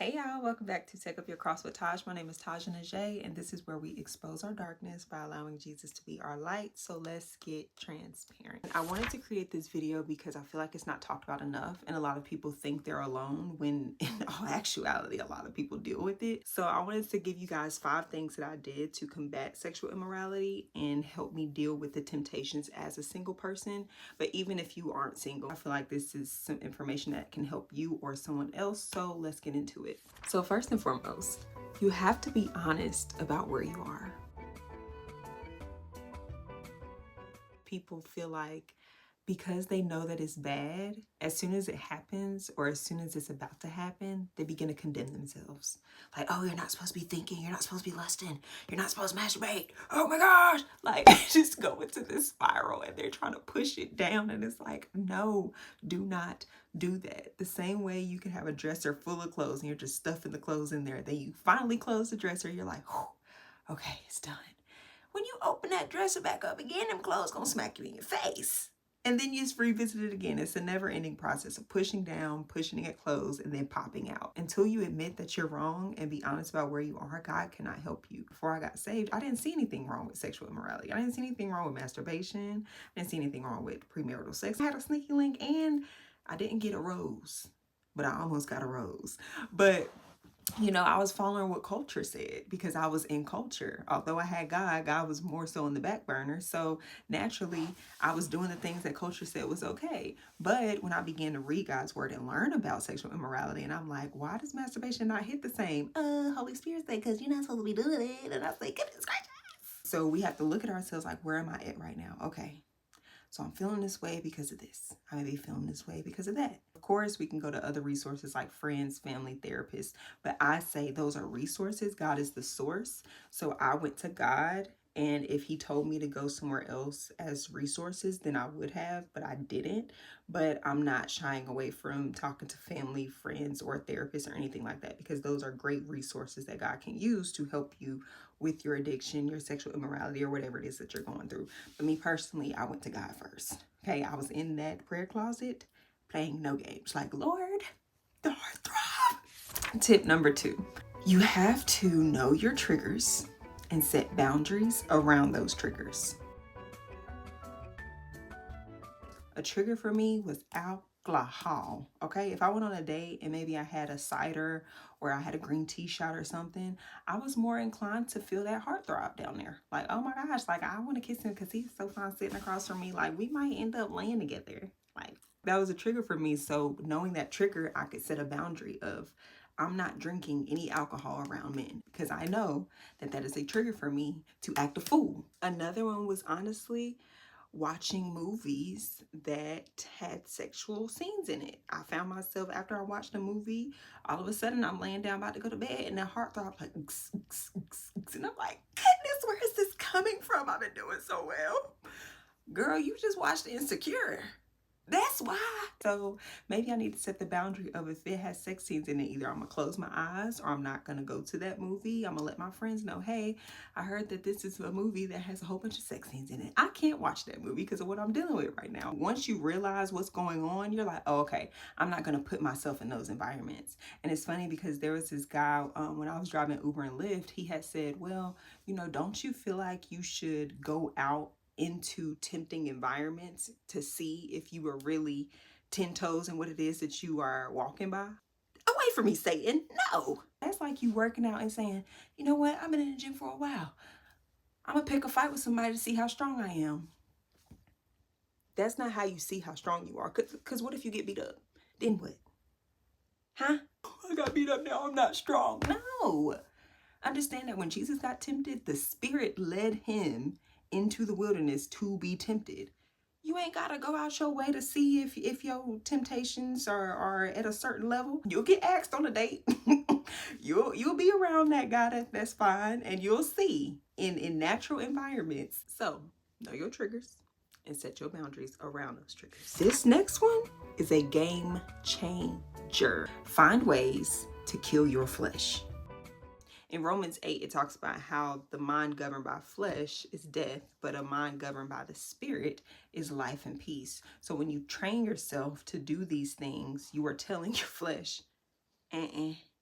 Hey y'all, welcome back to Take Up Your Cross with Taj. My name is Taja Najee, and this is where we expose our darkness by allowing Jesus to be our light. So let's get transparent. I wanted to create this video because I feel like it's not talked about enough, and a lot of people think they're alone when in all actuality, a lot of people deal with it. So I wanted to give you guys 5 things that I did to combat sexual immorality and help me deal with the temptations as a single person. But even if you aren't single, I feel like this is some information that can help you or someone else. So let's get into it. So first and foremost, you have to be honest about where you are. People feel like because they know that it's bad, as soon as it happens or as soon as it's about to happen, they begin to condemn themselves. Like, oh, you're not supposed to be thinking, you're not supposed to be lusting, you're not supposed to masturbate. Oh my gosh. Like, just go into this spiral and they're trying to push it down. And it's like, no, do not do that. The same way you can have a dresser full of clothes and you're just stuffing the clothes in there. Then you finally close the dresser, you're like, okay, it's done. When you open that dresser back up again, them clothes gonna smack you in your face. And then you just revisit it again. It's a never-ending process of pushing down, pushing it closed, and then popping out. Until you admit that you're wrong and be honest about where you are, God cannot help you. Before I got saved, I didn't see anything wrong with sexual immorality. I didn't see anything wrong with masturbation. I didn't see anything wrong with premarital sex. I had a sneaky link and I didn't get a rose, but I almost got a rose. But you know, I was following what culture said because I was in culture. Although I had God, God was more so in the back burner. So naturally, I was doing the things that culture said was okay. But when I began to read God's word and learn about sexual immorality, and I'm like, why does masturbation not hit the same? Holy Spirit said, because you're not supposed to be doing it. And I say, goodness gracious. So we have to look at ourselves like, where am I at right now? Okay. So I'm feeling this way because of this. I may be feeling this way because of that. Of course, we can go to other resources like friends, family, therapists, but I say those are resources. God is the source. So I went to God, and if he told me to go somewhere else as resources, then I would have, but I didn't. But I'm not shying away from talking to family, friends, or therapists or anything like that, because those are great resources that God can use to help you with your addiction, your sexual immorality, or whatever it is that you're going through. But me personally, I went to God first. Okay, I was in that prayer closet playing no games. Like, Lord, the heartthrob. Tip number 2, you have to know your triggers and set boundaries around those triggers. A trigger for me was alcohol. Okay, if I went on a date and maybe I had a cider or I had a green tea shot or something, I was more inclined to feel that heartthrob down there. Like, oh my gosh, like I want to kiss him because he's so fine sitting across from me. Like, we might end up laying together. Like, that was a trigger for me. So knowing that trigger, I could set a boundary of, I'm not drinking any alcohol around men because I know that that is a trigger for me to act a fool. Another one was honestly watching movies that had sexual scenes in it. I found myself, after I watched a movie, all of a sudden I'm laying down about to go to bed and that heartthrob like, and I'm like, goodness, where is this coming from? I've been doing so well. Girl, you just watched Insecure. That's why. So maybe I need to set the boundary of, if it has sex scenes in it, either I'm gonna close my eyes or I'm not gonna go to that movie. I'm gonna let my friends know, hey, I heard that this is a movie that has a whole bunch of sex scenes in it. I can't watch that movie because of what I'm dealing with right now. Once you realize what's going on, you're like, oh, okay, I'm not gonna put myself in those environments. And it's funny because there was this guy, when I was driving Uber and Lyft, he had said, well, you know, don't you feel like you should go out into tempting environments to see if you are really 10 toes in what it is that you are walking by? Away from me, Satan. No. That's like you working out and saying, you know what? I've been in the gym for a while. I'm going to pick a fight with somebody to see how strong I am. That's not how you see how strong you are. Because what if you get beat up? Then what? Huh? I got beat up now. I'm not strong. No. Understand that when Jesus got tempted, the Spirit led him into the wilderness to be tempted. You ain't gotta go out your way to see if your temptations are at a certain level. You'll get asked on a date. you'll be around that guy that's fine, and you'll see in natural environments. So know your triggers and set your boundaries around those triggers. This next one is a game changer. Find ways to kill your flesh. In Romans 8, it talks about how the mind governed by flesh is death, but a mind governed by the Spirit is life and peace. So when you train yourself to do these things, you are telling your flesh,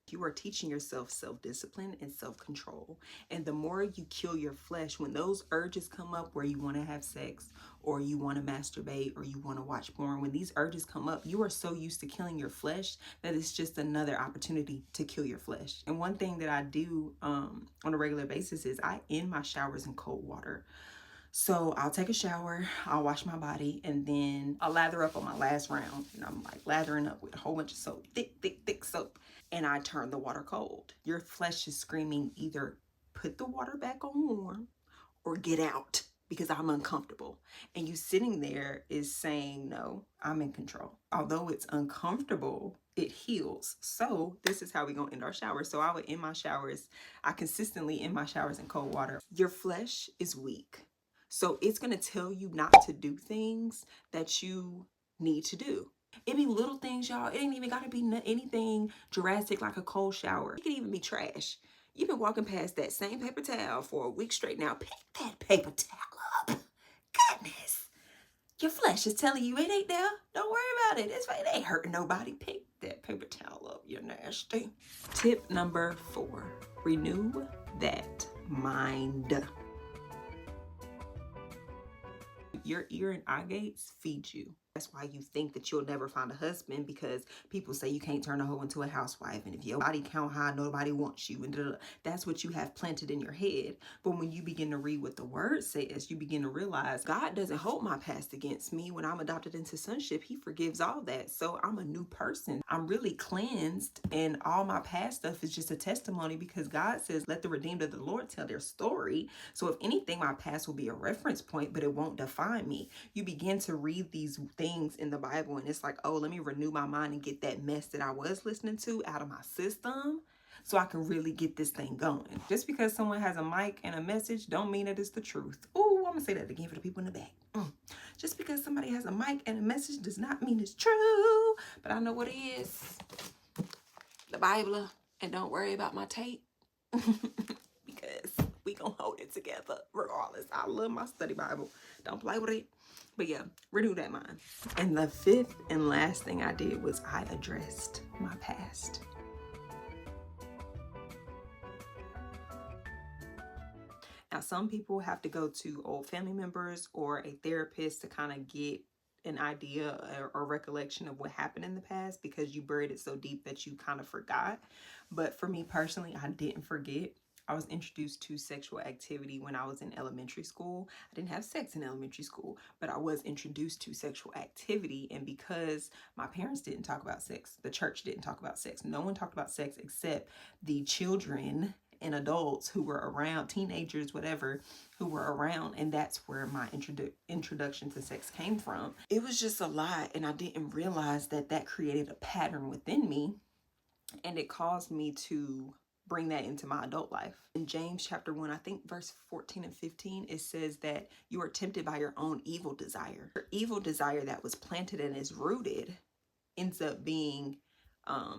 You are teaching yourself self-discipline and self-control. And the more you kill your flesh, when those urges come up where you want to have sex or you want to masturbate or you want to watch porn, when these urges come up, you are so used to killing your flesh that it's just another opportunity to kill your flesh. And one thing that I do on a regular basis is I end my showers in cold water. So I'll take a shower, I'll wash my body, and then I'll lather up on my last round. And I'm like lathering up with a whole bunch of soap, thick soap. And I turn the water cold. Your flesh is screaming either put the water back on warm or get out because I'm uncomfortable. And you sitting there is saying, no, I'm in control. Although it's uncomfortable, it heals. So this is how we're gonna end our showers. So I would end my showers, I consistently end my showers in cold water. Your flesh is weak. So it's gonna tell you not to do things that you need to do. It be little things, y'all. It ain't even gotta be anything drastic like a cold shower. It could even be trash. You've been walking past that same paper towel for a week straight now. Pick that paper towel up. Goodness. Your flesh is telling you it ain't there. Don't worry about it. It ain't hurting nobody. Pick that paper towel up. You're nasty. Tip number 4. Renew that mind. Your ear and eye gates feed you. That's why you think that you'll never find a husband, because people say you can't turn a hoe into a housewife, and if your body count high, nobody wants you, and that's what you have planted in your head. But when you begin to read what the word says, you begin to realize God doesn't hold my past against me. When I'm adopted into sonship, he forgives all that. So I'm a new person. I'm really cleansed, and all my past stuff is just a testimony, because God says, let the redeemed of the Lord tell their story. So if anything, my past will be a reference point, but it won't define me. You begin to read these things in the Bible, and it's like, oh, let me renew my mind and get that mess that I was listening to out of my system so I can really get this thing going. Just because someone has a mic and a message don't mean that it's the truth. Oh, I'm gonna say that again for the people in the back. Just because somebody has a mic and a message does not mean it's true. But I know what it is. The Bible. And don't worry about my tape. Because we gonna hold it together regardless. I love my study Bible. Don't play with it. But yeah, renew that mind. And the 5th and last thing I did was I addressed my past. Now, some people have to go to old family members or a therapist to kind of get an idea or recollection of what happened in the past, because you buried it so deep that you kind of forgot. But for me personally, I didn't forget. I was introduced to sexual activity when I was in elementary school. I didn't have sex in elementary school, but I was introduced to sexual activity. And because my parents didn't talk about sex, the church didn't talk about sex, no one talked about sex except the children and adults who were around, teenagers, whatever, who were around. And that's where my introduction to sex came from. It was just a lot, and I didn't realize that that created a pattern within me, and it caused me to bring that into my adult life. In James chapter 1, I think verse 14 and 15, it says that you are tempted by your own evil desire. Your evil desire that was planted and is rooted ends up being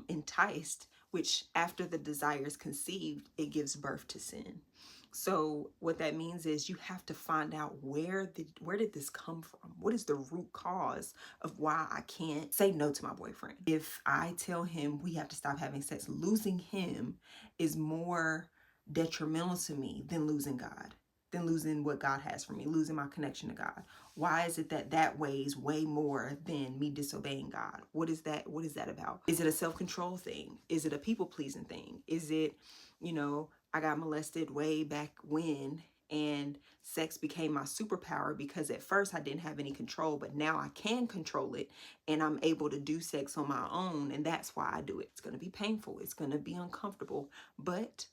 enticed, which after the desire is conceived, it gives birth to sin. So what that means is you have to find out where did this come from? What is the root cause of why I can't say no to my boyfriend? If I tell him we have to stop having sex, losing him is more detrimental to me than losing God, than losing what God has for me, losing my connection to God. Why is it that that weighs way more than me disobeying God? What is that? What is that about? Is it a self-control thing? Is it a people-pleasing thing? Is it, I got molested way back when, and sex became my superpower because at first I didn't have any control, but now I can control it, and I'm able to do sex on my own, and that's why I do it. It's going to be painful. It's going to be uncomfortable, but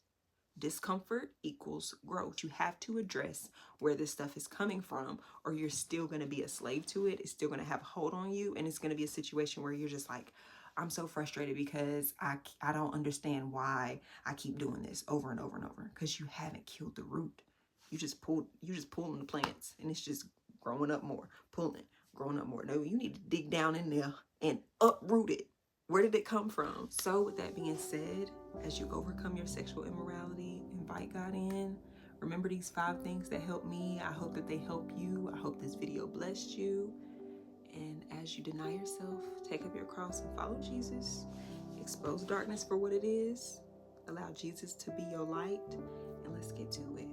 discomfort equals growth. You have to address where this stuff is coming from, or you're still going to be a slave to it. It's still going to have a hold on you, and it's going to be a situation where you're just like, I'm so frustrated because I don't understand why I keep doing this over and over and over, because you haven't killed the root. You're just pulling the plants, and it's just growing up more, growing up more. No, you need to dig down in there and uproot it. Where did it come from? So with that being said, as you overcome your sexual immorality, invite God in. Remember these 5 things that helped me. I hope that they help you. I hope this video blessed you. And as you deny yourself, take up your cross and follow Jesus, expose darkness for what it is, allow Jesus to be your light, and let's get to it.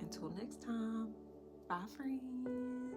Until next time, bye, friend.